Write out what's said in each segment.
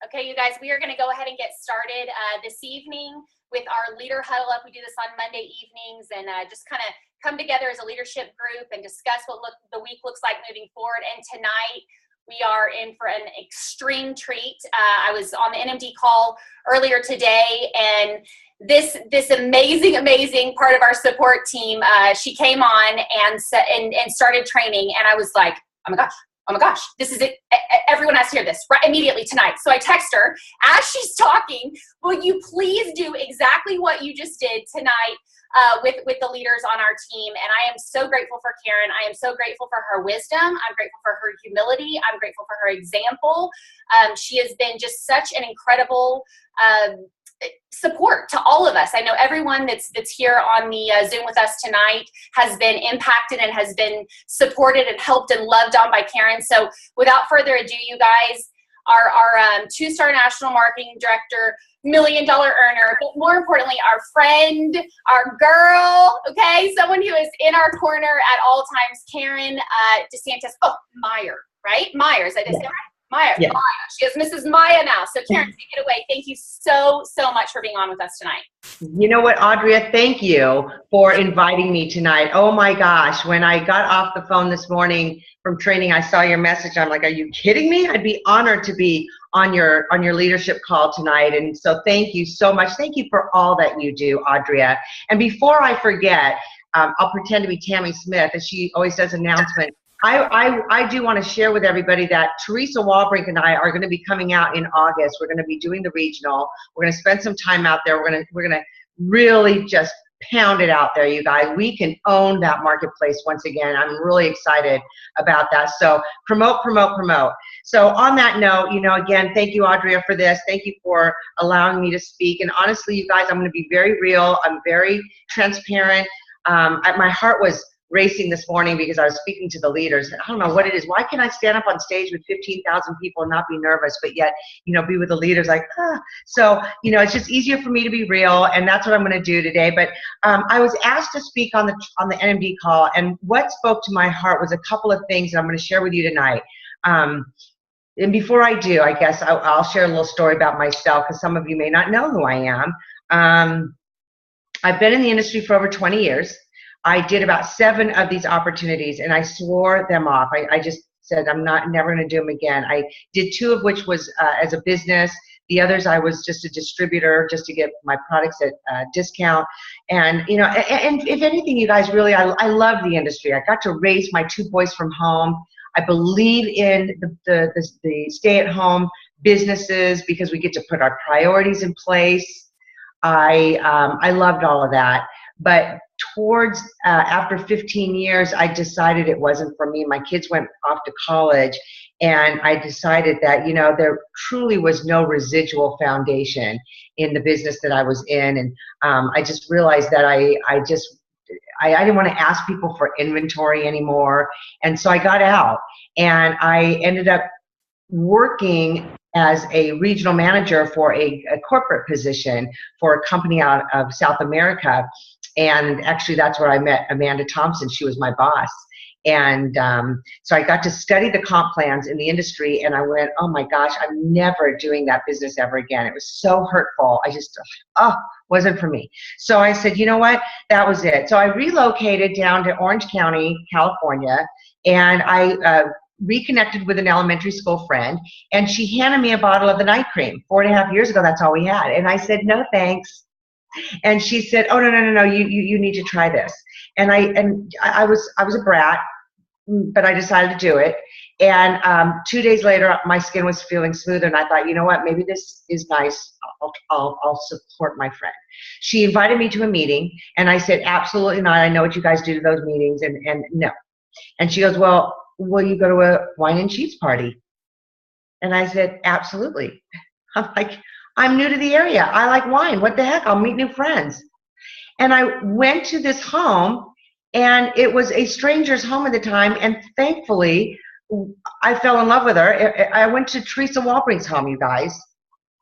Okay, you guys, we are going to go ahead and get started this evening with our leader huddle up. We do this on Monday evenings and just kind of come together as a leadership group and discuss what the week looks like moving forward. And tonight we are in for an extreme treat. I was on the NMD call earlier today, and this amazing part of our support team, she came on and started training, and I was like, oh my gosh, this is it. Everyone has to hear this right immediately tonight. So I text her as she's talking, will you please do exactly what you just did tonight with the leaders on our team? And I am so grateful for Karen. I am so grateful for her wisdom. I'm grateful for her humility. I'm grateful for her example. She has been just such an incredible support to all of us. I know everyone that's here on the Zoom with us tonight has been impacted and has been supported and helped and loved on by Karen. So without further ado, you guys, our two-star national marketing director, $1 million earner, but more importantly, our friend, our girl, okay, someone who is in our corner at all times, Karen DeSantis. Oh, Meyer, right? Meyer, is that right? Meyer. Yeah. Maya. She is Mrs. Maya now. So Karen, take it away. Thank you so much for being on with us tonight. You know what, Audria, thank you for inviting me tonight. Oh my gosh, when I got off the phone this morning from training, I saw your message. I'm like, are you kidding me? I'd be honored to be on your leadership call tonight. And so thank you so much. Thank you for all that you do, Audria. And before I forget, I'll pretend to be Tammy Smith, as she always does announcement. I do want to share with everybody that Teresa Walbrink and I are going to be coming out in August. We're going to be doing the regional. We're going to spend some time out there. We're going to really just pound it out there, you guys. We can own that marketplace once again. I'm really excited about that. So promote. So on that note, again, thank you, Audria, for this. Thank you for allowing me to speak. And honestly, you guys, I'm going to be very real. I'm very transparent. My heart was racing this morning because I was speaking to the leaders. I don't know what it is. Why can't I stand up on stage with 15,000 people and not be nervous, but yet, be with the leaders like, So, it's just easier for me to be real, and that's what I'm going to do today. But I was asked to speak on the NMD call, and what spoke to my heart was a couple of things that I'm going to share with you tonight. And before I do, I guess I'll share a little story about myself, because some of you may not know who I am. I've been in the industry for over 20 years. I did about 7 of these opportunities, and I swore them off. I just said I'm never going to do them again. I did 2 of which was as a business. The others I was just a distributor, just to get my products at discount. And and if anything, you guys, really, I love the industry. I got to raise my 2 boys from home. I believe in the stay-at-home businesses because we get to put our priorities in place. I loved all of that. But towards after 15 years, I decided it wasn't for me. My kids went off to college, and I decided that there truly was no residual foundation in the business that I was in, and I just realized that I didn't want to ask people for inventory anymore, and so I got out, and I ended up working as a regional manager for a corporate position for a company out of South America. And actually, that's where I met Amanda Thompson. She was my boss. And so I got to study the comp plans in the industry, and I went, oh my gosh, I'm never doing that business ever again. It was so hurtful. I just, wasn't for me. So I said, you know what? That was it. So I relocated down to Orange County, California, and I reconnected with an elementary school friend, and she handed me a bottle of the night cream. 4.5 years ago, that's all we had. And I said, no, thanks. And she said, oh, no, you need to try this. And I was a brat, but I decided to do it. And 2 days later, my skin was feeling smoother, and I thought, you know what, maybe this is nice. I'll support my friend. She invited me to a meeting, and I said, absolutely not. I know what you guys do to those meetings, and no. And she goes, well, will you go to a wine and cheese party? And I said, absolutely. I'm like, I'm new to the area. I like wine. What the heck? I'll meet new friends. And I went to this home, and it was a stranger's home at the time, and thankfully, I fell in love with her. I went to Teresa Walbrink's home, you guys.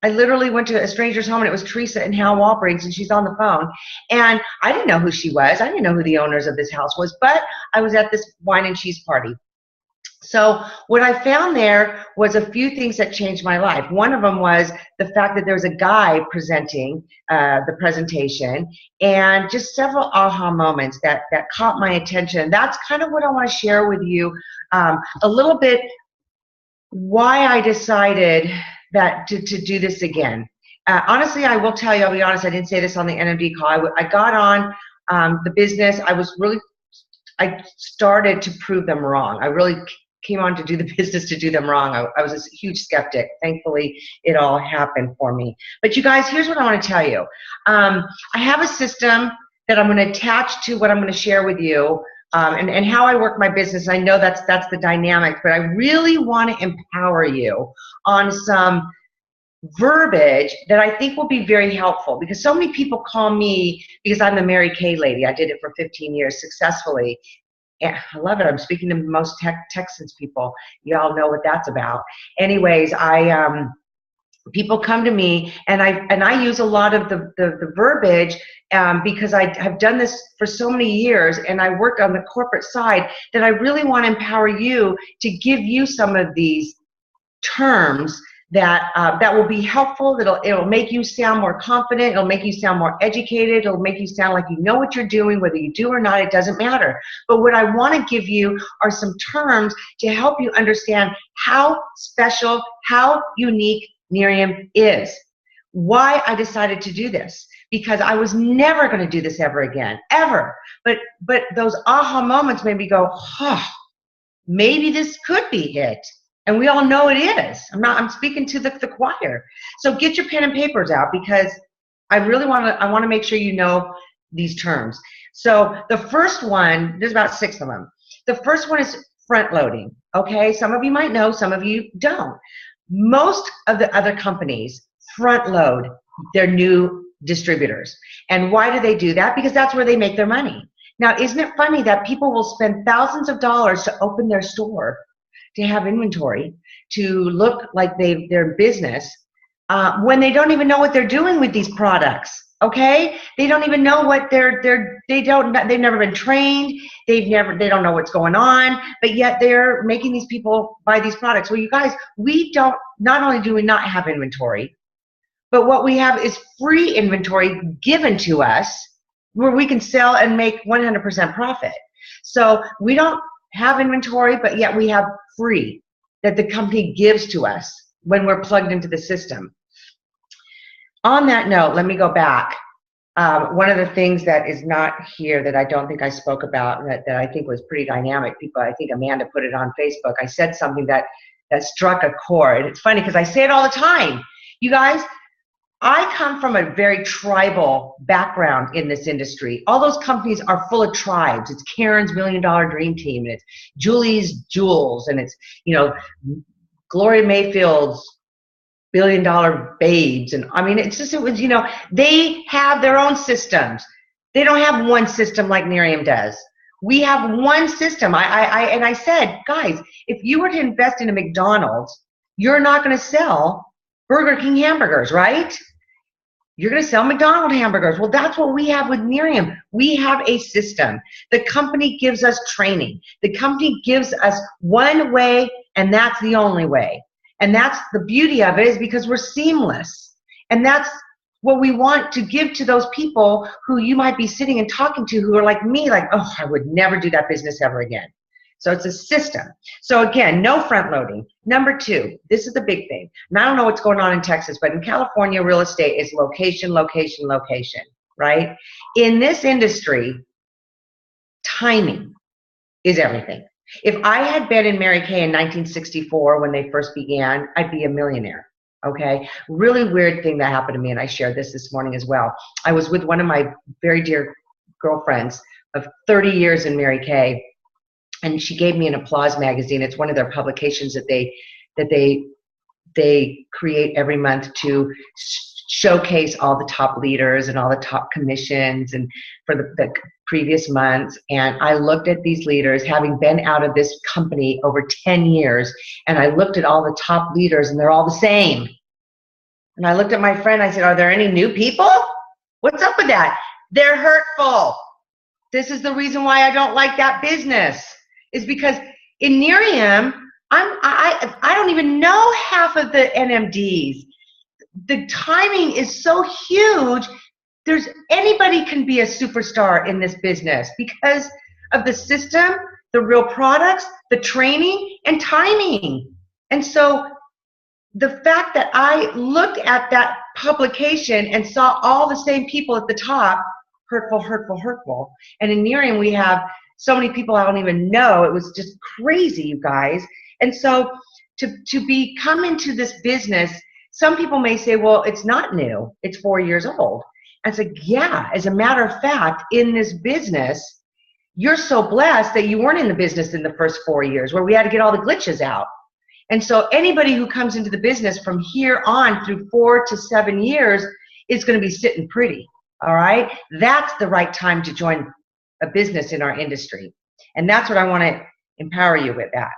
I literally went to a stranger's home, and it was Teresa and Hal Walbrink's, and she's on the phone. And I didn't know who she was. I didn't know who the owners of this house was, but I was at this wine and cheese party. So what I found there was a few things that changed my life. One of them was the fact that there was a guy presenting the presentation, and just several aha moments that caught my attention. That's kind of what I want to share with you, a little bit why I decided that to do this again. Honestly, I will tell you, I'll be honest, I didn't say this on the NMD call. I got on the business. I started to prove them wrong. I really came on to do the business to do them wrong. I was a huge skeptic. Thankfully, it all happened for me. But you guys, here's what I want to tell you. I have a system that I'm going to attach to what I'm going to share with you, and how I work my business. I know that's the dynamic, but I really want to empower you on some verbiage that I think will be very helpful, because so many people call me, because I'm the Mary Kay lady. I did it for 15 years successfully. Yeah, I love it. I'm speaking to most Texans people. Y'all know what that's about. Anyways, people come to me, and I use a lot of the verbiage because I have done this for so many years, and I work on the corporate side, that I really want to empower you to give you some of these terms that will be helpful. It'll make you sound more confident. It'll make you sound more educated. It'll make you sound like you know what you're doing. Whether you do or not, it doesn't matter. But what I want to give you are some terms to help you understand how special, how unique Miriam is. Why I decided to do this. Because I was never going to do this ever again, ever. But those aha moments made me go, oh, maybe this could be it. And we all know it is. I'm speaking to the choir. So get your pen and papers out, because I want to make sure you know these terms. So the first one, there's about 6 of them. The first one is front loading. Okay, some of you might know, some of you don't. Most of the other companies front load their new distributors. And why do they do that? Because that's where they make their money. Now, isn't it funny that people will spend thousands of dollars to open their store, to have inventory, to look like they're in business, when they don't even know what they're doing with these products? Okay, they don't even know what they've never been trained. They don't know what's going on, but yet they're making these people buy these products. Well, you guys, not only do we not have inventory, but what we have is free inventory given to us, where we can sell and make 100% profit. So we don't have inventory, but yet we have free that the company gives to us when we're plugged into the system. On that note, let me go back. One of the things that is not here that I don't think I spoke about, that I think was pretty dynamic, I think Amanda put it on Facebook. I said something that struck a chord. It's funny because I say it all the time. You guys, I come from a very tribal background in this industry. All those companies are full of tribes. It's Karen's $1 Million Dream Team, and it's Julie's Jewels, and it's, Gloria Mayfield's $1 Billion Babes. And I mean, they have their own systems. They don't have one system like Miriam does. We have one system. I said, guys, if you were to invest in a McDonald's, you're not going to sell Burger King hamburgers, right? You're going to sell McDonald's hamburgers. Well, that's what we have with Miriam. We have a system. The company gives us training. The company gives us one way, and that's the only way. And that's the beauty of it, is because we're seamless. And that's what we want to give to those people who you might be sitting and talking to, who are like me, like, oh, I would never do that business ever again. So it's a system. So again, no front loading. Number 2, this is the big thing. And I don't know what's going on in Texas, but in California, real estate is location, location, location, right? In this industry, timing is everything. If I had been in Mary Kay in 1964 when they first began, I'd be a millionaire. Okay, really weird thing that happened to me, and I shared this morning as well. I was with one of my very dear girlfriends of 30 years in Mary Kay, and she gave me an Applause magazine. It's one of their publications that they create every month to showcase all the top leaders and all the top commissions and for the previous months. And I looked at these leaders, having been out of this company over 10 years, and I looked at all the top leaders, and they're all the same. And I looked at my friend, I said, are there any new people? What's up with that? They're hurtful. This is the reason why I don't like that business, is because In Miriam, I don't even know half of the NMDs. The timing is so huge. Anybody can be a superstar in this business because of the system, the real products, the training, and timing. And so the fact that I looked at that publication and saw all the same people at the top, hurtful, hurtful, hurtful. And in Miriam, we have so many people I don't even know. It was just crazy, you guys. And so to come into this business, some people may say, well, it's not new. It's 4 years old. I said, yeah, as a matter of fact, in this business, you're so blessed that you weren't in the business in the first 4 years where we had to get all the glitches out. And so anybody who comes into the business from here on through 4 to 7 years is going to be sitting pretty, all right? That's the right time to join a business in our industry. And that's what I want to empower you with that.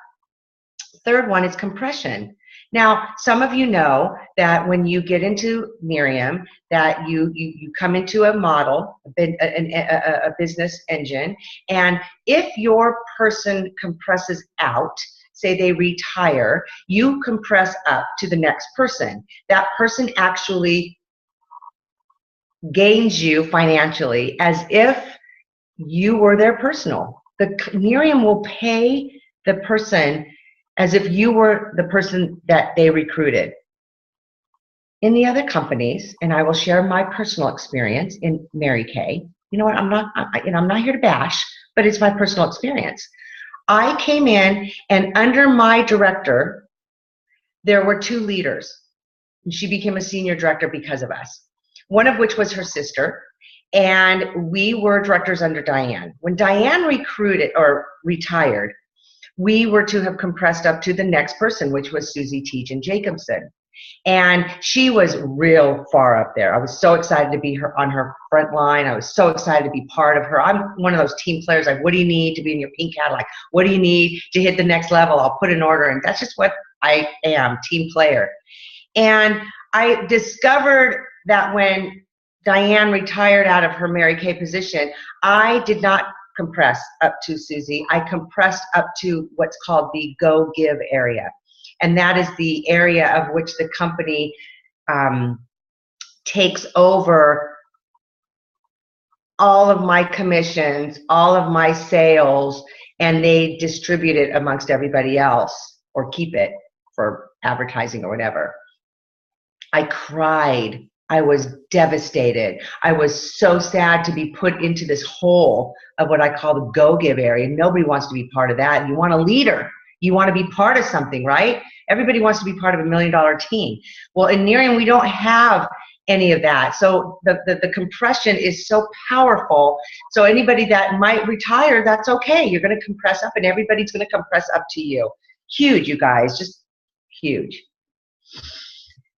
Third one is compression. Now, some of you know that when you get into Miriam, that you come into a model, a business engine, and if your person compresses out, say they retire, you compress up to the next person. That person actually gains you financially as if you were their personal. Miriam will pay the person as if you were the person that they recruited. In the other companies, and I will share my personal experience in Mary Kay. You know what? I'm not here to bash, but it's my personal experience. I came in, and under my director, there were 2 leaders. And she became a senior director because of us. One of which was her sister, and we were directors under Diane. When Diane recruited or retired, we were to have compressed up to the next person, which was Susie Tejan Jacobson. And she was real far up there. I was so excited to be on her front line. I was so excited to be part of her. I'm one of those team players, like, what do you need to be in your pink Cadillac? What do you need to hit the next level? I'll put an order. And that's just what I am, team player. And I discovered that when Diane retired out of her Mary Kay position, I did not compress up to Susie. I compressed up to what's called the Go Give area. And that is the area of which the company takes over all of my commissions, all of my sales, and they distribute it amongst everybody else or keep it for advertising or whatever. I cried. I was devastated. I was so sad to be put into this hole of what I call the Go Give area. Nobody wants to be part of that. You want a leader. You want to be part of something, right? Everybody wants to be part of $1 million team. Well, in Miriam, we don't have any of that. So the compression is so powerful. So anybody that might retire, that's okay. You're going to compress up, and everybody's going to compress up to you. Huge, you guys, just huge.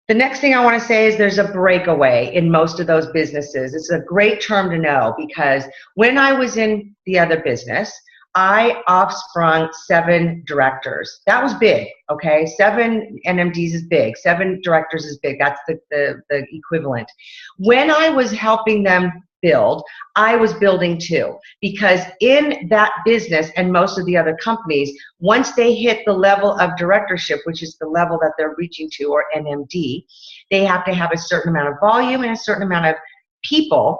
The next thing I want to say is there's a breakaway in most of those businesses. It's a great term to know because when I was in the other business, I offsprung 7 directors. That was big, okay? 7 NMDs is big. 7 directors is big. That's the equivalent. When I was helping them build, I was building too, because in that business and most of the other companies, once they hit the level of directorship, which is the level that they're reaching to, or NMD, they have to have a certain amount of volume and a certain amount of people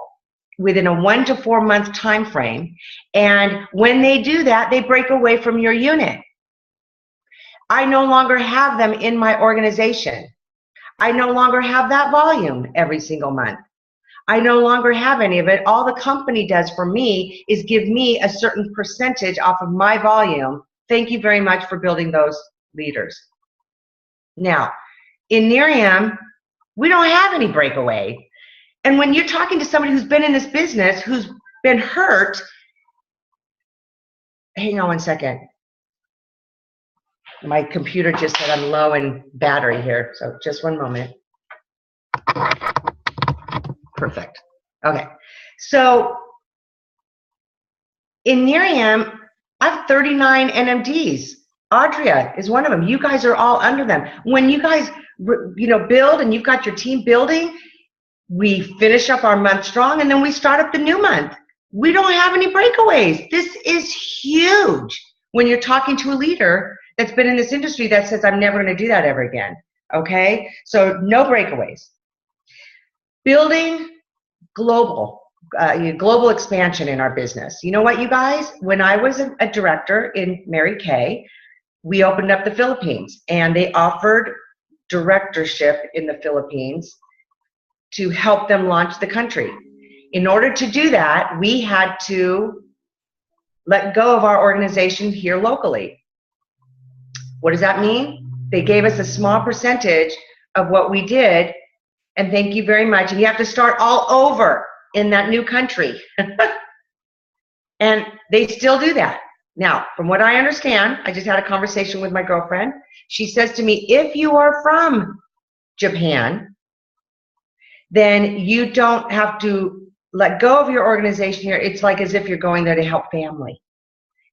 within a 1 to 4 month time frame. And when they do that, they break away from your unit. I no longer have them in my organization. I no longer have that volume every single month. I no longer have any of it. All the company does for me is give me a certain percentage off of my volume. Thank you very much for building those leaders. Now, in Miriam, we don't have any breakaway. And when you're talking to somebody who's been in this business, who's been hurt, hang on one second. My computer just said I'm low in battery here, so just one moment. Perfect. Okay. So in Miriam, I have 39 NMDs. Audria is one of them. You guys are all under them. When you guys, build and you've got your team building, we finish up our month strong and then we start up the new month. We don't have any breakaways. This is huge. when you're talking to a leader that's been in this industry that says, I'm never going to do that ever again. Okay? So no breakaways. Building global expansion in our business. You know what, you guys? When I was a director in Mary Kay, we opened up the Philippines, and they offered directorship in the Philippines to help them launch the country. In order to do that, we had to let go of our organization here locally. What does that mean? They gave us a small percentage of what we did, and thank you very much. And you have to start all over in that new country. And they still do that. Now, from what I understand, I just had a conversation with my girlfriend. She says to me, if you are from Japan, then you don't have to let go of your organization here. It's like as if you're going there to help family.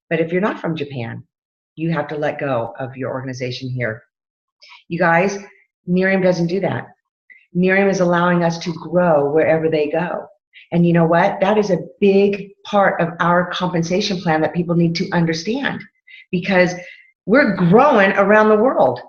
But if you're not from Japan, you have to let go of your organization here. You guys, Miriam doesn't do that. Miriam is allowing us to grow wherever they go. And you know what? That is a big part of our compensation plan that people need to understand, because we're growing around the world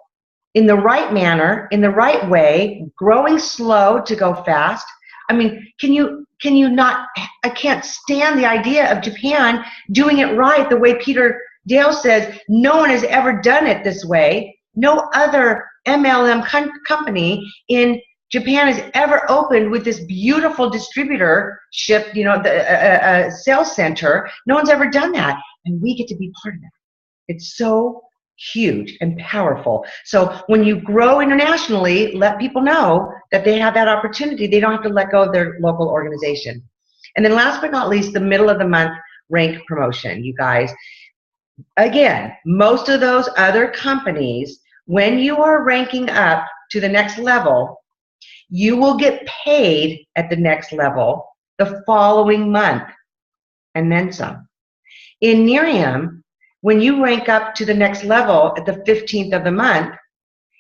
in the right manner, in the right way, growing slow to go fast. I mean, can you not, I can't stand the idea of Japan doing it right the way Peter Dale says. No one has ever done it this way. No other MLM company in Japan has ever opened with this beautiful distributorship, you know, the sales center. No one's ever done that, and we get to be part of that. It's so huge and powerful. So when you grow internationally, let people know that they have that opportunity. They don't have to let go of their local organization. And then last but not least, the middle of the month rank promotion, you guys. Again, most of those other companies, when you are ranking up to the next level, you will get paid at the next level the following month and then some. In Miriam, when you rank up to the next level at the 15th of the month,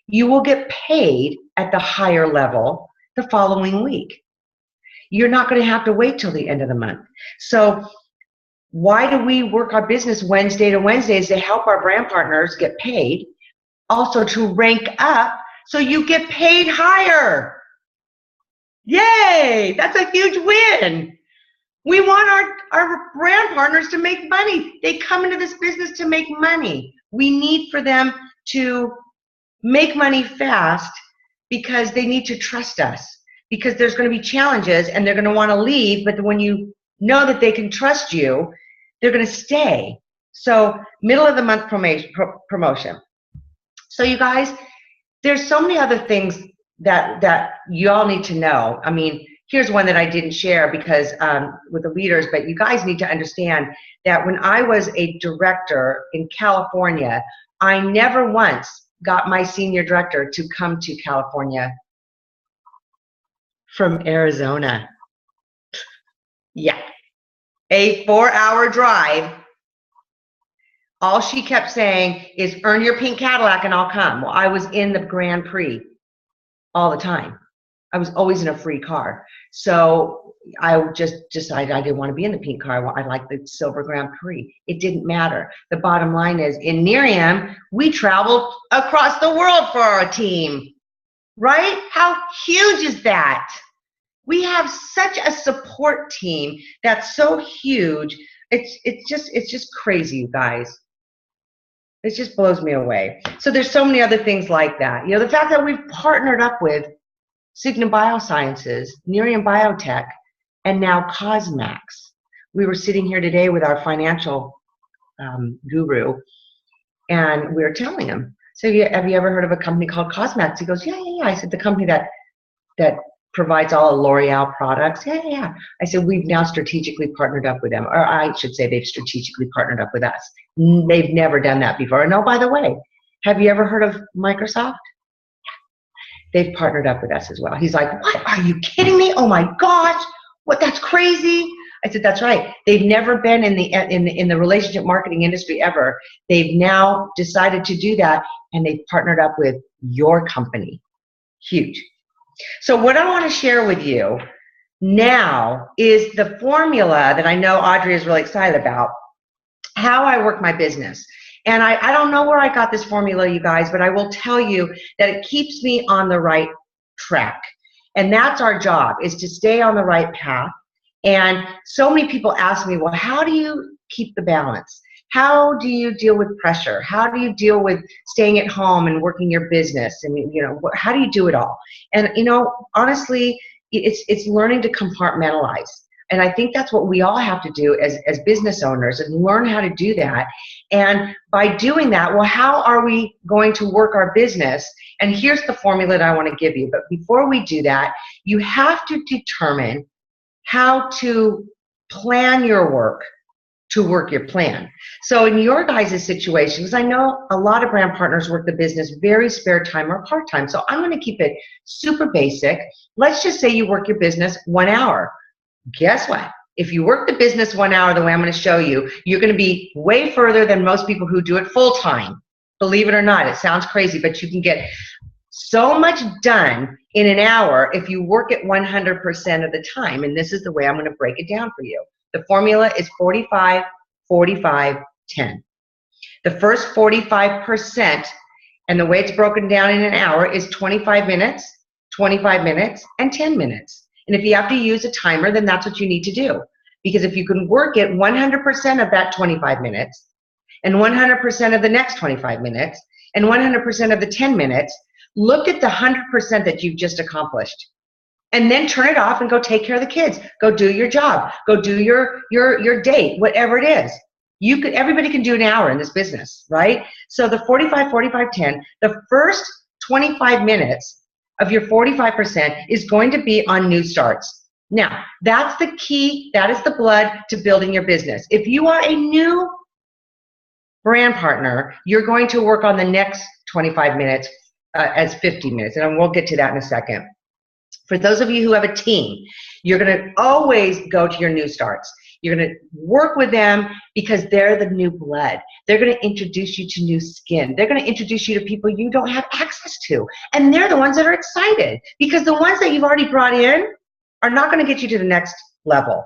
you will get paid at the higher level the following week. You're not going to have to wait till the end of the month. So why do we work our business Wednesday to Wednesdays to help our brand partners get paid? Also to rank up so you get paid higher. Yay! That's a huge win. We want our brand partners to make money. They come into this business to make money. We need for them to make money fast because they need to trust us, because there's going to be challenges and they're going to want to leave, but when you know that they can trust you, they're going to stay. So middle of the month promotion. So you guys, there's so many other things that you all need to know. I mean, here's one that I didn't share because with the leaders, but you guys need to understand that when I was a director in California, I never once got my senior director to come to California from Arizona. Yeah, a 4-hour drive. All she kept saying is, earn your pink Cadillac and I'll come. Well, I was in the Grand Prix all the time. I was always in a free car. So I just decided I didn't want to be in the pink car. I liked the silver Grand Prix. It didn't matter. The bottom line is, in Miriam, we traveled across the world for our team, right? How huge is that? We have such a support team that's so huge. It's just crazy, you guys. It just blows me away. So there's so many other things like that. You know, the fact that we've partnered up with Cigna Biosciences, Miriam Biotech, and now Cosmax. We were sitting here today with our financial guru, and we were telling him, so have you ever heard of a company called Cosmax? He goes, yeah. I said, the company that provides all L'Oreal products? Yeah. I said, we've now strategically partnered up with them, or I should say they've strategically partnered up with us. They've never done that before. And oh, by the way, have you ever heard of Microsoft? They've partnered up with us as well. He's like, what? Are you kidding me? Oh my gosh, what? That's crazy. I said, that's right. They've never been in the relationship marketing industry ever. They've now decided to do that, and they've partnered up with your company. Huge. So what I want to share with you now is the formula that I know Audrey is really excited about. how I work my business. And I don't know where I got this formula, you guys, but I will tell you that it keeps me on the right track. And that's our job, is to stay on the right path. And so many people ask me, well, how do you keep the balance? How do you deal with pressure? How do you deal with staying at home and working your business? And, you know, how do you do it all? And, you know, honestly, it's learning to compartmentalize. And I think that's what we all have to do as business owners, and learn how to do that. And by doing that, well, how are we going to work our business? And here's the formula that I want to give you. But before we do that, you have to determine how to plan your work to work your plan. So in your guys' situations, I know a lot of brand partners work the business very spare time or part-time. So I'm going to keep it super basic. Let's just say you work your business 1 hour. Guess what? If you work the business 1 hour the way I'm going to show you, you're going to be way further than most people who do it full time. Believe it or not, it sounds crazy, but you can get so much done in an hour if you work it 100% of the time. And this is the way I'm going to break it down for you. The formula is 45, 45, 10. The first 45%, and the way it's broken down in an hour, is 25 minutes, 25 minutes, and 10 minutes. And if you have to use a timer, then that's what you need to do. Because if you can work it 100% of that 25 minutes, and 100% of the next 25 minutes, and 100% of the 10 minutes, look at the 100% that you've just accomplished. And then turn it off and go take care of the kids. Go do your job. Go do your date, whatever it is. Everybody can do an hour in this business, right? So the 45, 45, 10, the first 25 minutes of your 45% is going to be on new starts. Now, that's the key. That is the blood to building your business. If you are a new brand partner, you're going to work on the next 25 minutes as 50 minutes. And we'll get to that in a second. For those of you who have a team, you're going to always go to your new starts. You're going to work with them because they're the new blood. They're going to introduce you to new skin. They're going to introduce you to people you don't have access to. And they're the ones that are excited, because the ones that you've already brought in are not going to get you to the next level.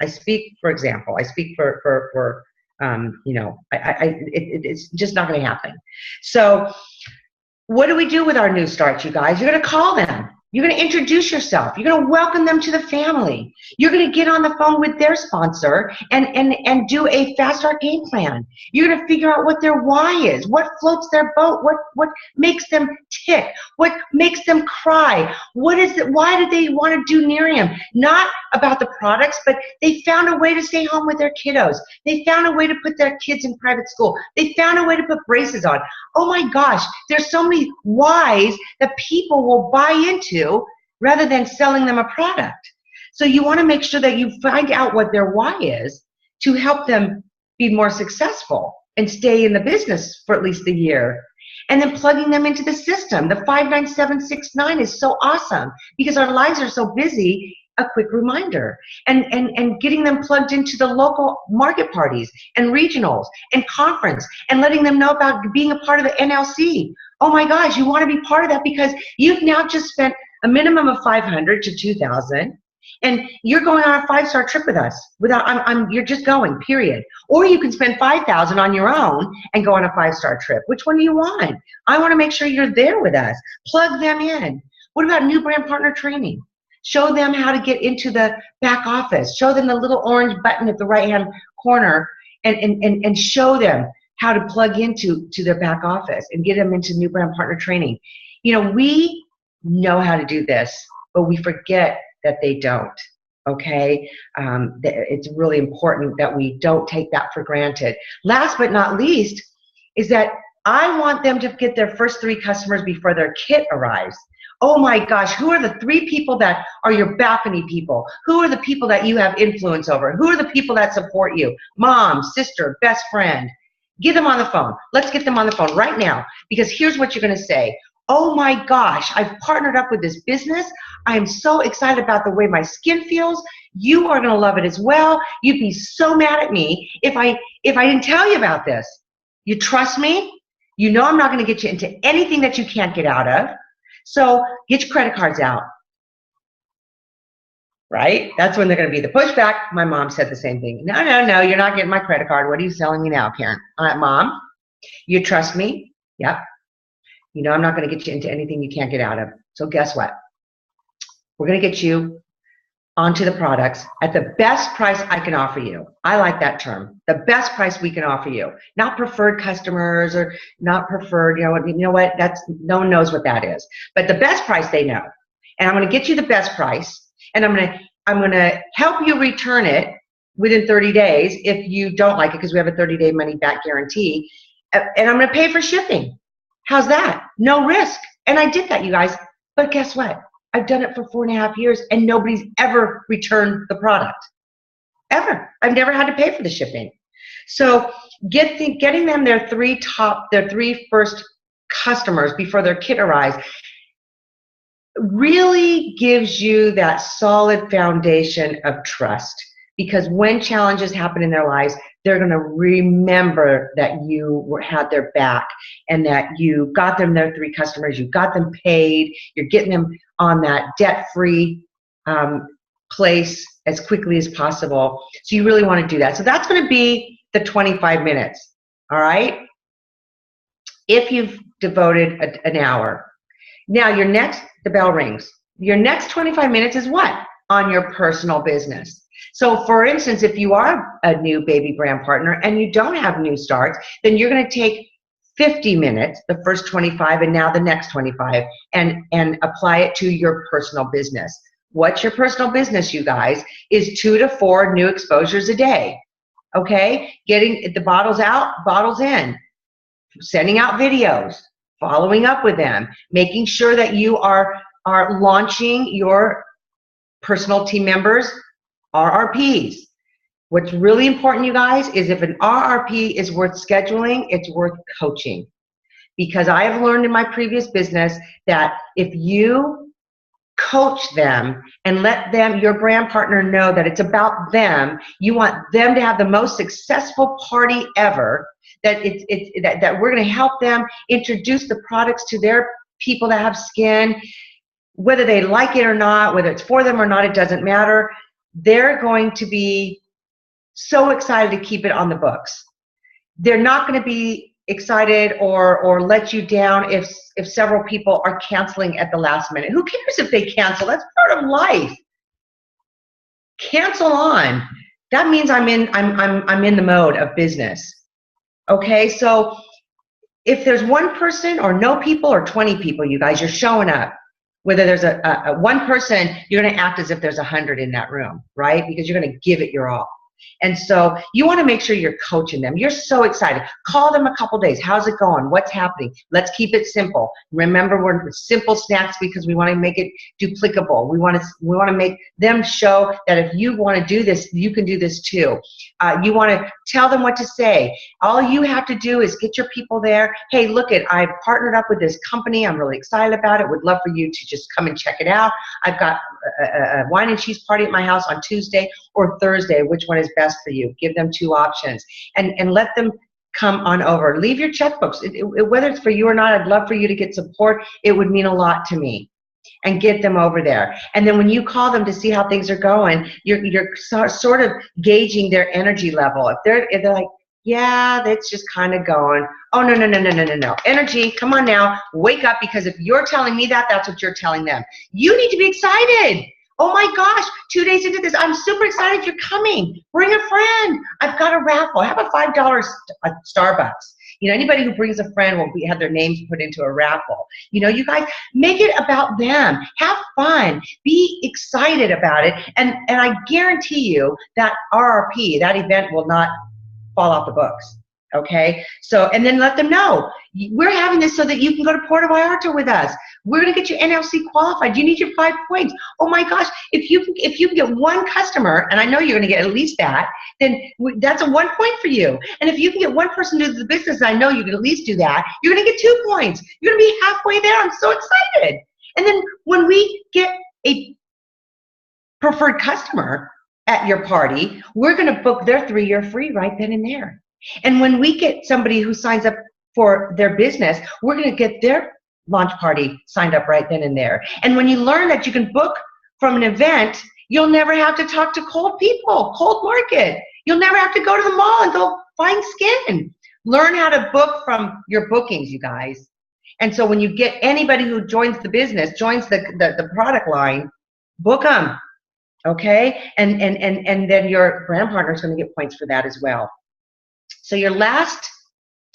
I speak, for example, I speak for you know, it's just not going to happen. So what do we do with our new starts, you guys? You're going to call them. You're going to introduce yourself. You're going to welcome them to the family. You're going to get on the phone with their sponsor and do a fast start game plan. You're going to figure out what their why is, what floats their boat, what makes them tick, what makes them cry. What is it? Why did they want to do Nerium? Not about the products, but they found a way to stay home with their kiddos. They found a way to put their kids in private school. They found a way to put braces on. Oh my gosh, there's so many whys that people will buy into rather than selling them a product. So you want to make sure that you find out what their why is to help them be more successful and stay in the business for at least a year. And then plugging them into the system. The 59769 is so awesome because our lives are so busy. A quick reminder, and getting them plugged into the local market parties and regionals and conference, and letting them know about being a part of the NLC. Oh my gosh, you want to be part of that because you've now just spent a minimum of $500 to $2,000, and you're going on a 5-star trip with us. You're just going, period. Or you can spend $5,000 on your own and go on a 5-star trip. Which one do you want? I want to make sure you're there with us. Plug them in. What about new brand partner training? Show them how to get into the back office. Show them the little orange button at the right-hand corner and show them how to plug into their back office and get them into new brand partner training. You know, we know how to do this, but we forget that they don't, okay? It's really important that we don't take that for granted. Last but not least is that I want them to get their first 3 customers before their kit arrives. Oh my gosh, who are the 3 people that are your balcony people? Who are the people that you have influence over? Who are the people that support you? Mom, sister, best friend. Get them on the phone. Let's get them on the phone right now, because here's what you're going to say. Oh my gosh, I've partnered up with this business. I am so excited about the way my skin feels. You are going to love it as well. You'd be so mad at me if I didn't tell you about this. You trust me? You know I'm not going to get you into anything that you can't get out of. So get your credit cards out. right? That's when they're going to be the pushback. My mom said the same thing. No, no, no, you're not getting my credit card. What are you selling me now, Karen? Mom, you trust me? Yep. You know I'm not going to get you into anything you can't get out of. So guess what? We're going to get you onto the products at the best price I can offer you. I like that term. The best price we can offer you. Not preferred customers or not preferred, you know what? That's, no one knows what that is. But the best price they know. And I'm going to get you the best price, and I'm going to help you return it within 30 days if you don't like it, because we have a 30-day money back guarantee. And I'm going to pay for shipping. How's that? No risk. And I did that, you guys. But guess what? I've done it for 4.5 years, and nobody's ever returned the product. Ever. I've never had to pay for the shipping. So getting them their three first customers before their kid arrives really gives you that solid foundation of trust. Because when challenges happen in their lives, they're going to remember that you had their back and that you got them their 3 customers, you got them paid, you're getting them on that debt-free place as quickly as possible. So you really want to do that. So that's going to be the 25 minutes, all right? If you've devoted an hour. Now the bell rings. Your next 25 minutes is what? On your personal business. So for instance, if you are a new baby brand partner and you don't have new starts, then you're going to take 50 minutes, the first 25 and now the next 25, and apply it to your personal business. What's your personal business, you guys? Is 2 to 4 new exposures a day. Okay? Getting the bottles out, bottles in, sending out videos, following up with them, making sure that you are launching your personal team members RRPs. What's really important, you guys, is if an RRP is worth scheduling, it's worth coaching. Because I have learned in my previous business that if you coach them and let them, your brand partner, know that it's about them, you want them to have the most successful party ever, that that we're going to help them introduce the products to their people that have skin, whether they like it or not, whether it's for them or not, it doesn't matter. They're going to be so excited to keep it on the books. They're not going to be excited or let you down if several people are canceling at the last minute. Who cares if they cancel? That's part of life. Cancel on. That means I'm in the mode of business. Okay, so if there's one person or no people or 20 people, you guys, you're showing up. Whether there's a one person, you're going to act as if there's 100 in that room, right? Because you're going to give it your all. And so you want to make sure you're coaching them. You're so excited. Call them a couple days. How's it going? What's happening? Let's keep it simple. Remember, we're simple snacks because we want to make it duplicable. We want to make them show that if you want to do this, you can do this too. You want to tell them what to say. All you have to do is get your people there. Hey, look I've partnered up with this company. I'm really excited about it. Would love for you to just come and check it out. I've got a wine and cheese party at my house on Tuesday or Thursday. Which one is best for you? Give them 2 options and let them come on over. Leave your checkbooks. Whether it's for you or not, I'd love for you to get support. It would mean a lot to me. And get them over there. And then when you call them to see how things are going, you're sort of gauging their energy level. If they're like, yeah, that's just kind of going. Oh, no. Energy, come on now. Wake up, because if you're telling me that, that's what you're telling them. You need to be excited. Oh my gosh, 2 days into this, I'm super excited you're coming. Bring a friend. I've got a raffle. Have a $5 Starbucks. You know, anybody who brings a friend will have their names put into a raffle. You know, you guys, make it about them. Have fun. Be excited about it. And I guarantee you that RRP, that event, will not fall off the books. Okay? So, and then let them know. We're having this so that you can go to Puerto Vallarta with us. We're going to get you NLC qualified. You need your 5 points. Oh my gosh, if you can get 1 customer, and I know you're going to get at least that, then that's a 1 point for you. And if you can get 1 person to do the business, and I know you can at least do that, you're going to get 2 points. You're going to be halfway there. I'm so excited. And then when we get a preferred customer at your party, we're going to book their 3-year free right then and there. And when we get somebody who signs up for their business, we're going to get their launch party signed up right then and there. And when you learn that you can book from an event You'll never have to talk to cold people, cold market. You'll never have to go to the mall and go find skin. Learn how to book from your bookings, you guys. And so when you get anybody who joins the business, joins the product line, book them, okay? And then your brand partner is going to get points for that as well. So your last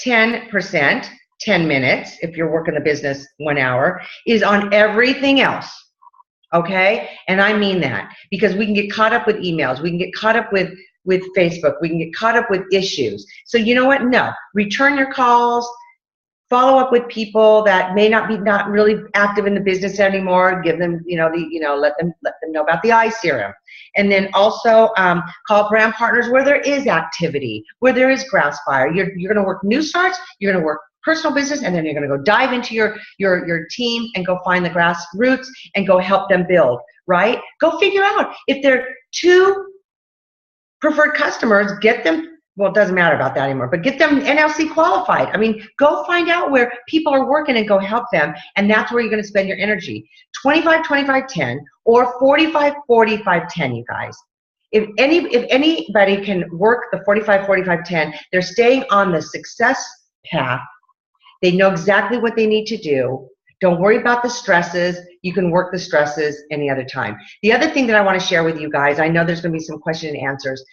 10%, 10 minutes, if you're working the business 1 hour, is on everything else. Okay? And I mean that because we can get caught up with emails. We can get caught up with Facebook. We can get caught up with issues. So you know what? No. Return your calls. Follow up with people that may not be really active in the business anymore. Give them, let them know about the eye serum. And then also call brand partners where there is activity, where there is grass fire. You're going to work new starts. You're going to work personal business, and then you're going to go dive into your team and go find the grassroots and go help them build, right? Go figure out if they're 2 preferred customers, get them, well, it doesn't matter about that anymore, but get them NLC qualified. I mean, go find out where people are working and go help them, and that's where you're going to spend your energy. 25, 25, 10, or 45, 45, 10, you guys. If anybody can work the 45, 45, 10, they're staying on the success path. They know exactly what they need to do. Don't worry about the stresses. You can work the stresses any other time. The other thing that I want to share with you guys, I know there's going to be some question and answers,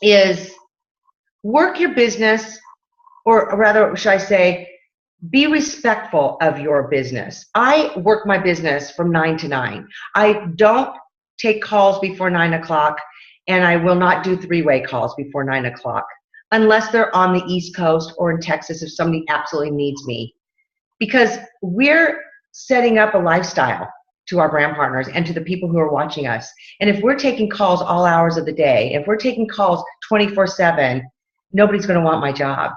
is work your business, or rather, should I say, be respectful of your business. I work my business from 9 to 9. I don't take calls before 9 o'clock, and I will not do 3-way calls before 9 o'clock. Unless they're on the East Coast or in Texas if somebody absolutely needs me. Because we're setting up a lifestyle to our brand partners and to the people who are watching us. And if we're taking calls all hours of the day, if we're taking calls 24/7, nobody's going to want my job.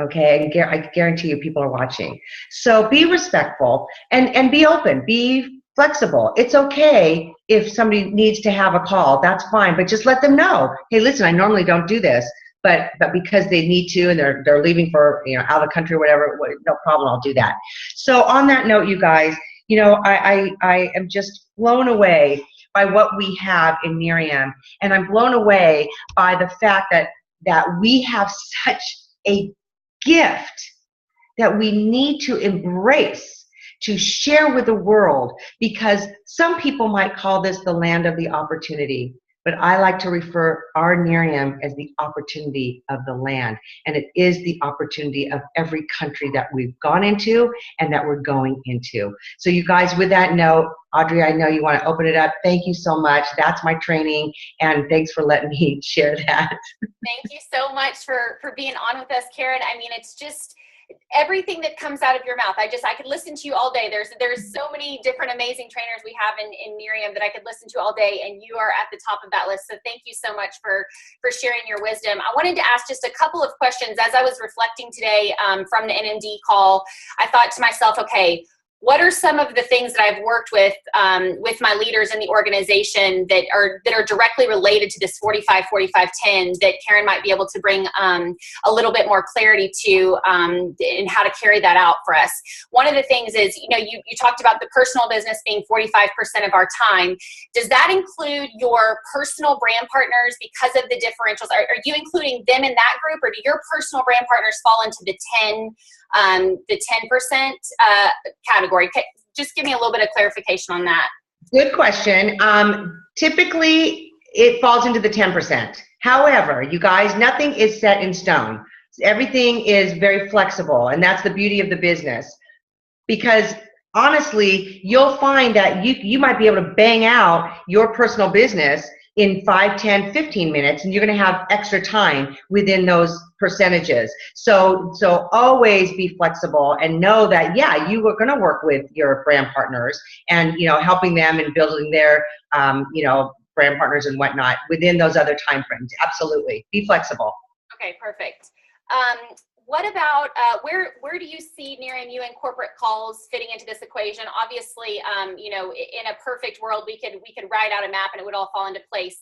Okay, I guarantee you people are watching. So be respectful and be open, be flexible. It's okay if somebody needs to have a call, that's fine, but just let them know, hey, listen, I normally don't do this. But because they need to and they're leaving for out of the country or whatever, no problem, I'll do that. So on that note, you guys, I am just blown away by what we have in Miriam, and I'm blown away by the fact that we have such a gift that we need to embrace, to share with the world, because some people might call this the land of the opportunity. But I like to refer our Miriam as the opportunity of the land. And it is the opportunity of every country that we've gone into and that we're going into. So you guys, with that note, Audrey, I know you want to open it up. Thank you so much. That's my training. And thanks for letting me share that. Thank you so much for being on with us, Karen. I mean, it's just everything that comes out of your mouth. I could listen to you all day. There's so many different amazing trainers we have in Miriam that I could listen to all day, and you are at the top of that list. So thank you so much for sharing your wisdom. I wanted to ask just a couple of questions. As I was reflecting today from the NMD call, I thought to myself, okay, what are some of the things that I've worked with my leaders in the organization that are directly related to this 45-45-10 that Karen might be able to bring a little bit more clarity to in how to carry that out for us? One of the things is, you talked about the personal business being 45% of our time. Does that include your personal brand partners because of the differentials? Are you including them in that group, or do your personal brand partners fall into the 10% category? Just give me a little bit of clarification on that. Good question. Typically, it falls into the 10%. However, you guys, nothing is set in stone. Everything is very flexible, and that's the beauty of the business. Because honestly, you'll find that you might be able to bang out your personal business in 5, 10, 15 minutes, and you're going to have extra time within those percentages. So always be flexible and know that, yeah, you are going to work with your brand partners and, helping them and building their, brand partners and whatnot within those other time frames. Absolutely. Be flexible. Okay, perfect. What about where do you see, Miriam, you and corporate calls fitting into this equation? Obviously, in a perfect world, we could write out a map and it would all fall into place.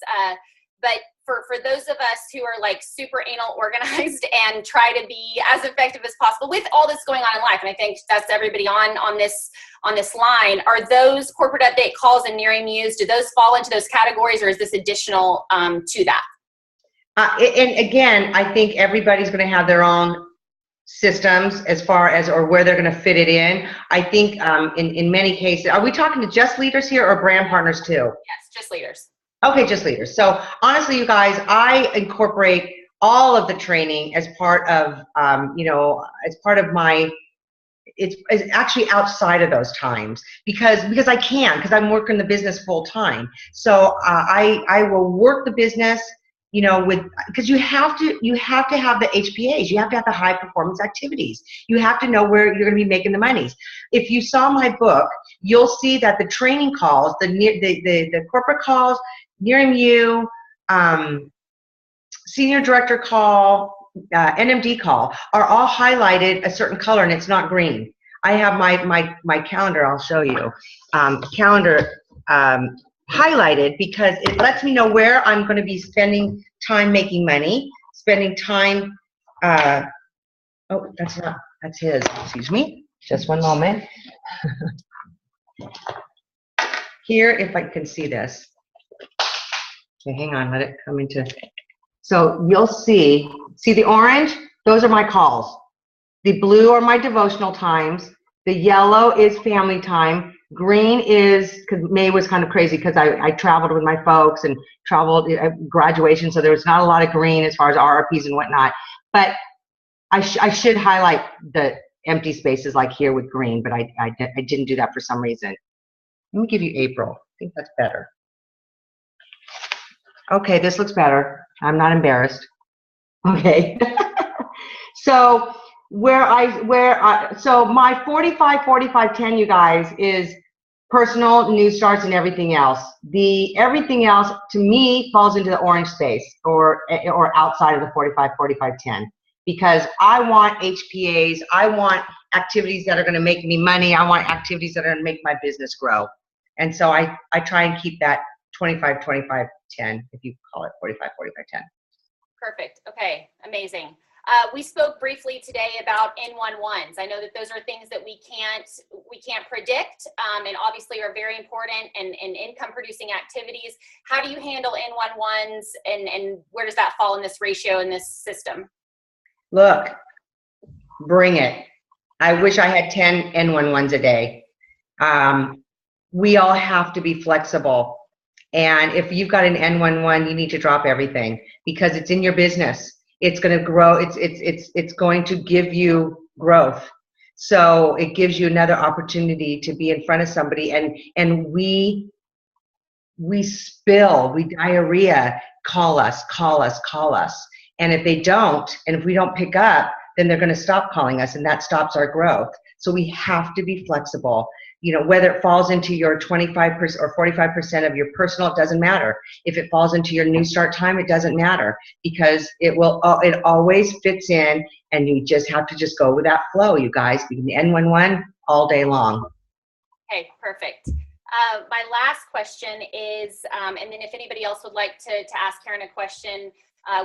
But for those of us who are like super anal organized and try to be as effective as possible with all that's going on in life, and I think that's everybody on this line, are those corporate update calls and nearing muse, do those fall into those categories, or is this additional to that? And again, I think everybody's going to have their own systems as far as, or where they're going to fit it in. I think in many cases, are we talking to just leaders here or brand partners too? Yes, just leaders. Okay, just leaders. So honestly, you guys, I incorporate all of the training as part of, as part of my, it's actually outside of those times because because I'm working the business full time. So I will work the business, because you have to have the HPAs, you have to have the high performance activities. You have to know where you're going to be making the monies. If you saw my book, you'll see that the training calls, the corporate calls, nearing you, senior director call, NMD call, are all highlighted a certain color, and it's not green. I have my calendar, I'll show you, calendar highlighted because it lets me know where I'm going to be spending time making money, spending time, oh, that's his, excuse me, just one moment. Here, if I can see this. Okay, hang on, let it come into, so you'll see the orange? Those are my calls. The blue are my devotional times. The yellow is family time. Green is, because May was kind of crazy because I traveled with my folks and traveled graduation, so there was not a lot of green as far as RRPs and whatnot. But I should highlight the empty spaces like here with green, but I didn't do that for some reason. Let me give you April. I think that's better. Okay, this looks better. I'm not embarrassed. Okay. So so my 45-45-10, you guys, is personal, new starts, and everything else. Everything else to me falls into the orange space or outside of the 45-45-10, because I want HPAs, I want activities that are going to make me money, I want activities that are going to make my business grow. And so I try and keep that 25-25-10, if you call it 45-45-10. Perfect. Okay, amazing. We spoke briefly today about N11s. I know that those are things that we can't predict, and obviously are very important and income producing activities. How do you handle N11s, and where does that fall in this ratio in this system? Look, bring it. I wish I had 10 N11s a day. We all have to be flexible. And if you've got an N11, you need to drop everything because it's in your business. It's going to grow. It's going to give you growth. So it gives you another opportunity to be in front of somebody. And we diarrhea, call us. And if they don't, and if we don't pick up, then they're going to stop calling us, and that stops our growth. So we have to be flexible. Whether it falls into your 25% or 45% of your personal, it doesn't matter. If it falls into your new start time, it doesn't matter, because it always fits in, and you just have to just go with that flow, you guys. You can N11 all day long. Okay, perfect. My last question is, and then if anybody else would like to ask Karen a question,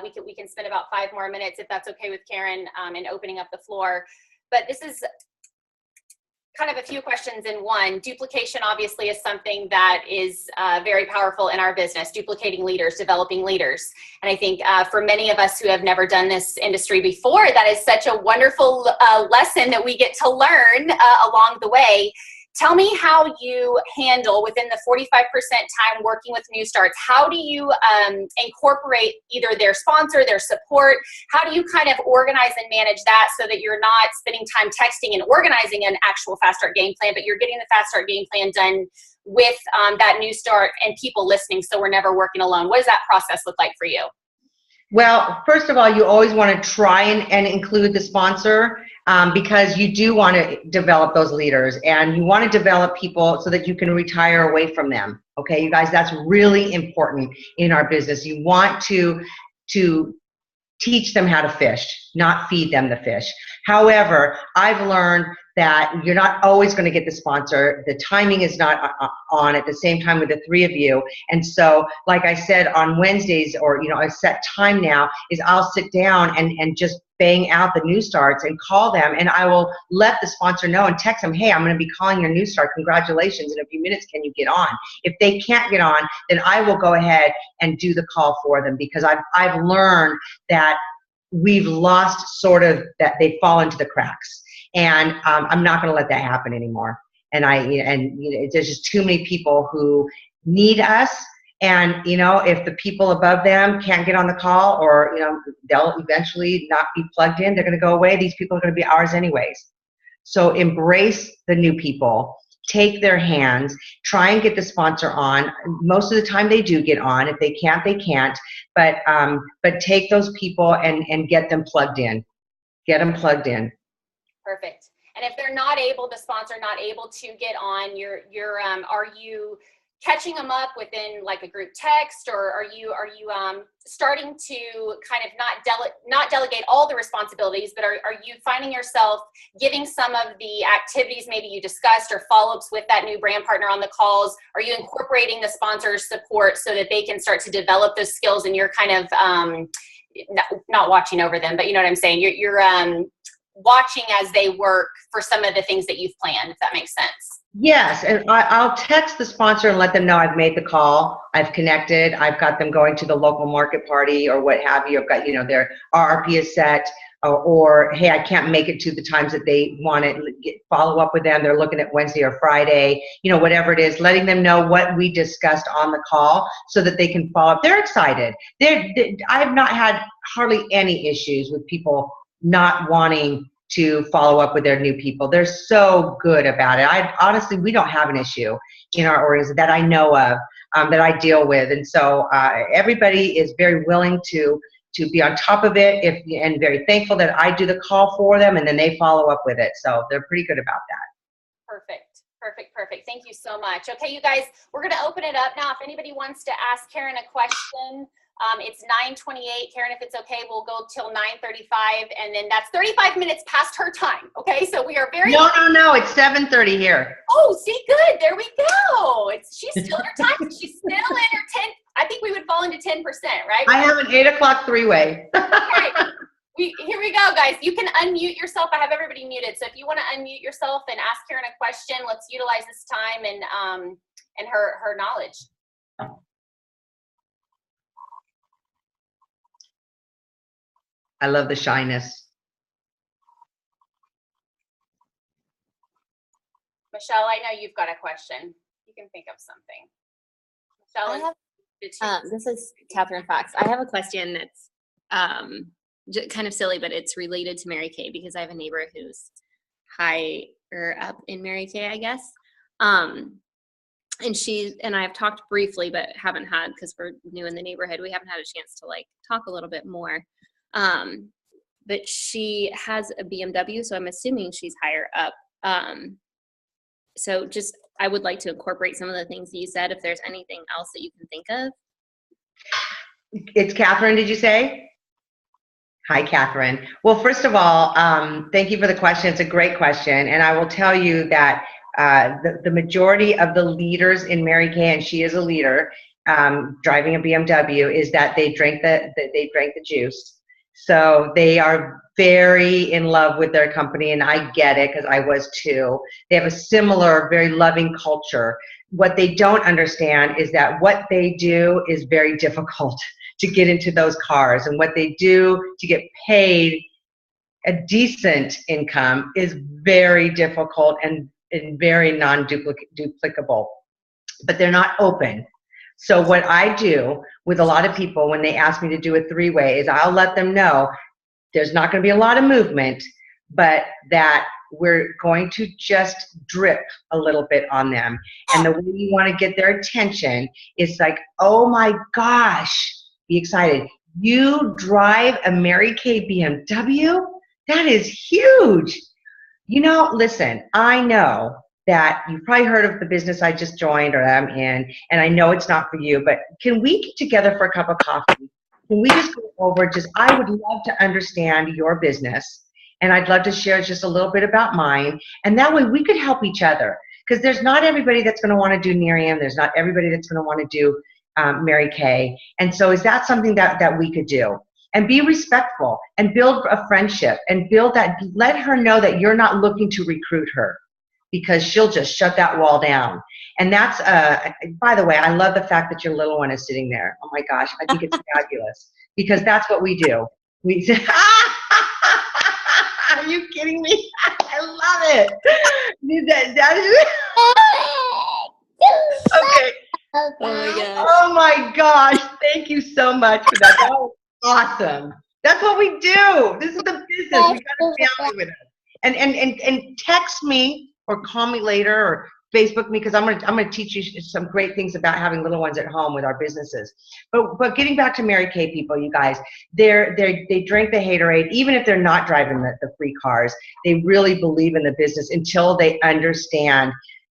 we can spend about 5 more minutes if that's okay with Karen, in opening up the floor. But this is kind of a few questions in one. Duplication obviously is something that is very powerful in our business, duplicating leaders, developing leaders. And I think for many of us who have never done this industry before, that is such a wonderful lesson that we get to learn along the way. Tell me how you handle, within the 45% time working with new starts, how do you incorporate either their sponsor, their support? How do you kind of organize and manage that so that you're not spending time texting and organizing an actual Fast Start game plan, but you're getting the Fast Start game plan done with that new start and people listening, so we're never working alone? What does that process look like for you? Well, first of all, you always want to try and include the sponsor, because you do want to develop those leaders, and you want to develop people so that you can retire away from them. Okay, you guys, that's really important in our business. You want to teach them how to fish, not feed them the fish. However, I've learned that you're not always going to get the sponsor. The timing is not on at the same time with the three of you. And so, like I said, on Wednesdays, or, a set time now, is I'll sit down and just bang out the new starts and call them, and I will let the sponsor know and text them, hey, I'm going to be calling your new start. Congratulations. In a few minutes, can you get on? If they can't get on, then I will go ahead and do the call for them, because I've learned that we've lost sort of that they fall into the cracks. And I'm not going to let that happen anymore. And there's just too many people who need us. And, if the people above them can't get on the call, or, they'll eventually not be plugged in, they're going to go away. These people are going to be ours anyways. So embrace the new people. Take their hands. Try and get the sponsor on. Most of the time they do get on. If they can't, they can't. But take those people and get them plugged in. Get them plugged in. Perfect. And if they're not able, the sponsor not able to get on, are you catching them up within like a group text, or are you starting to kind of not delegate all the responsibilities, but are you finding yourself giving some of the activities maybe you discussed or follow-ups with that new brand partner on the calls? Are you incorporating the sponsor's support so that they can start to develop those skills, and you're kind of not watching over them, but you know what I'm saying? You're watching as they work for some of the things that you've planned, if that makes sense. Yes, and I'll text the sponsor and let them know I've made the call, I've connected, I've got them going to the local market party or what have you. I've got, their RRP is set, or hey, I can't make it to the times that they want it. Follow up with them. They're looking at Wednesday or Friday, whatever it is, letting them know what we discussed on the call so that they can follow up. They're excited. I've not had hardly any issues with people not wanting to follow up with their new people. They're so good about it. Honestly, we don't have an issue in our organization that I know of, that I deal with. And so everybody is very willing to be on top of it, and very thankful that I do the call for them, and then they follow up with it. So they're pretty good about that. Perfect. Thank you so much. Okay, you guys, we're going to open it up now. If anybody wants to ask Karen a question, it's 9:28. Karen, if it's okay, we'll go till 9:35, and then that's 35 minutes past her time. Okay, so we are very... No, it's 7:30 here. Oh, see, good. There we go. She's still in her time. She's still in her 10. I think we would fall into 10%, right? I have an 8 o'clock three-way. Okay. Here we go, guys. You can unmute yourself. I have everybody muted. So if you want to unmute yourself and ask Karen a question, let's utilize this time and her knowledge. I love the shyness. Michelle, I know you've got a question. You can think of something. Michelle, this is Catherine Fox. I have a question that's kind of silly, but it's related to Mary Kay, because I have a neighbor who's higher up in Mary Kay, I guess. And she and I have talked briefly, but haven't had, because we're new in the neighborhood, we haven't had a chance to talk a little bit more. But she has a BMW, so I'm assuming she's higher up. So I would like to incorporate some of the things that you said, if there's anything else that you can think of. It's Catherine, did you say? Hi, Catherine. Well, first of all, thank you for the question. It's a great question. And I will tell you that the majority of the leaders in Mary Kay, and she is a leader, driving a BMW, is that they drank the juice. So they are very in love with their company, and I get it, because I was too. They have a similar, very loving culture. What they don't understand is that what they do is very difficult to get into those cars, and what they do to get paid a decent income is very difficult and very non-duplicable. But they're not open. So what I do with a lot of people when they ask me to do a three-way is I'll let them know there's not going to be a lot of movement, but that we're going to just drip a little bit on them. And the way you want to get their attention is like, oh my gosh, be excited. You drive a Mary Kay BMW? That is huge. Listen, I know that you've probably heard of the business I just joined or I'm in, and I know it's not for you, but can we get together for a cup of coffee? Can we just go over I would love to understand your business and I'd love to share just a little bit about mine. And that way we could help each other, because there's not everybody that's going to want to do Miriam. There's not everybody that's going to want to do Mary Kay. And so is that something that we could do? And be respectful and build a friendship and build that, let her know that you're not looking to recruit her, because she'll just shut that wall down. And that's, by the way, I love the fact that your little one is sitting there. Oh my gosh, I think it's fabulous, because that's what we do. We Are you kidding me? I love it. That is okay. Oh my gosh. Oh my gosh. Thank you so much for that. That was awesome. That's what we do. This is the business. We got a family with us. And text me or call me later or Facebook me, because I'm gonna teach you some great things about having little ones at home with our businesses. But getting back to Mary Kay people, you guys, they drink the haterade, even if they're not driving the free cars. They really believe in the business until they understand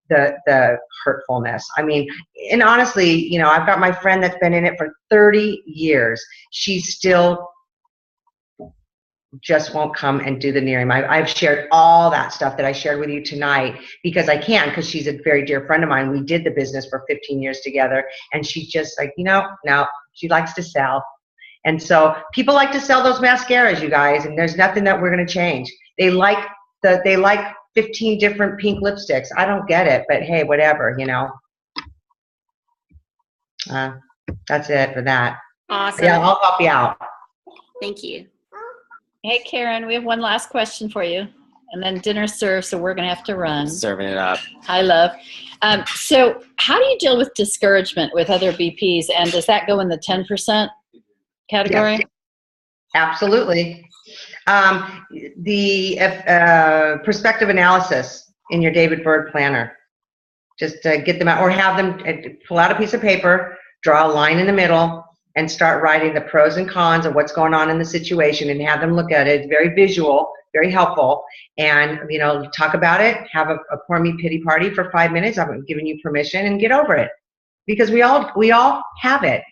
the hurtfulness. I mean, and honestly, you know, I've got my friend that's been in it for 30 years. She still just won't come and do the Miriam. I've shared all that stuff that I shared with you tonight because I can, because she's a very dear friend of mine. We did the business for 15 years together, and she's just like, you know, no, she likes to sell. And so people like to sell those mascaras, you guys, and there's nothing that we're going to change. They like 15 different pink lipsticks. I don't get it, but hey, whatever, you know. That's it for that. Awesome. Yeah, I'll help you out. Thank you. Hey, Karen, we have one last question for you, and then dinner's served, so we're going to have to run. Serving it up. Hi, love. So how do you deal with discouragement with other BPs, and does that go in the 10% category? Yes, absolutely. The perspective analysis in your David Berg planner. Just get them out, or have them pull out a piece of paper, draw a line in the middle, and start writing the pros and cons of what's going on in the situation, and have them look at it. It's very visual, very helpful. And, you know, talk about it, have a pour me pity party for 5 minutes. I'm giving you permission, and get over it, because we all have it.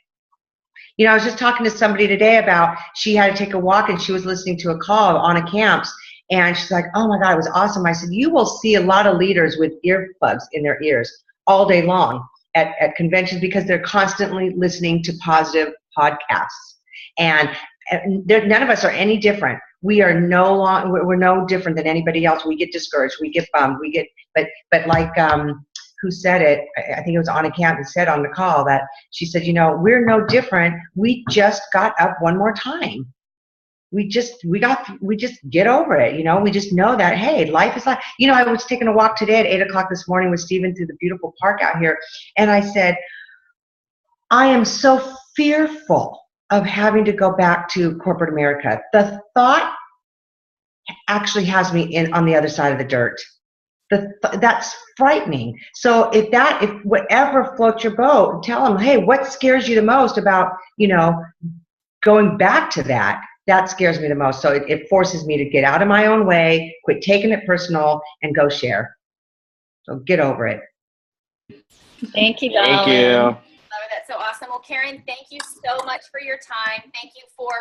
You know, I was just talking to somebody today about, she had to take a walk and she was listening to a call on a camps, and she's like, oh my God, it was awesome. I said, you will see a lot of leaders with earplugs in their ears all day long at conventions, because they're constantly listening to positive podcasts. And none of us are any different. We're no different than anybody else. We get discouraged, we get bummed, but like, who said it? I think it was Anna Camp who said on the call that she said, you know, we're no different. We just got up one more time. We just get over it. You know, we just know that, hey, life is life. You know, I was taking a walk today at 8 o'clock this morning with Stephen through the beautiful park out here. And I said, I am so fearful of having to go back to corporate America. The thought actually has me on the other side of the dirt. That's frightening. So if whatever floats your boat, tell them, hey, what scares you the most about, you know, going back to that? That scares me the most. So it forces me to get out of my own way, quit taking it personal, and go share. So get over it. Thank you, darling. Thank you. Love it. That's so awesome. Well, Karen, thank you so much for your time. Thank you for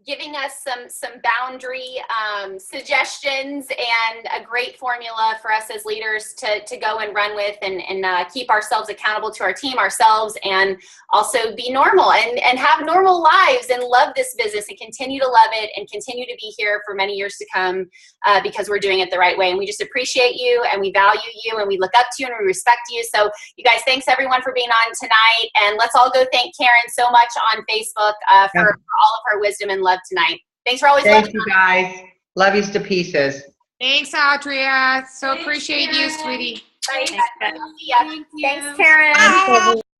giving us some boundary suggestions and a great formula for us as leaders to go and run with and keep ourselves accountable to our team, ourselves, and also be normal and have normal lives and love this business and continue to love it and continue to be here for many years to come because we're doing it the right way. And we just appreciate you, and we value you, and we look up to you, and we respect you. So you guys, thanks everyone for being on tonight. And let's all go thank Karen so much on Facebook for all of her wisdom and love tonight. Thanks for always Thank you, guys. Love you to pieces. Thanks, Audria. So appreciate you, sweetie. Bye. Thanks, Thanks, Karen. Bye.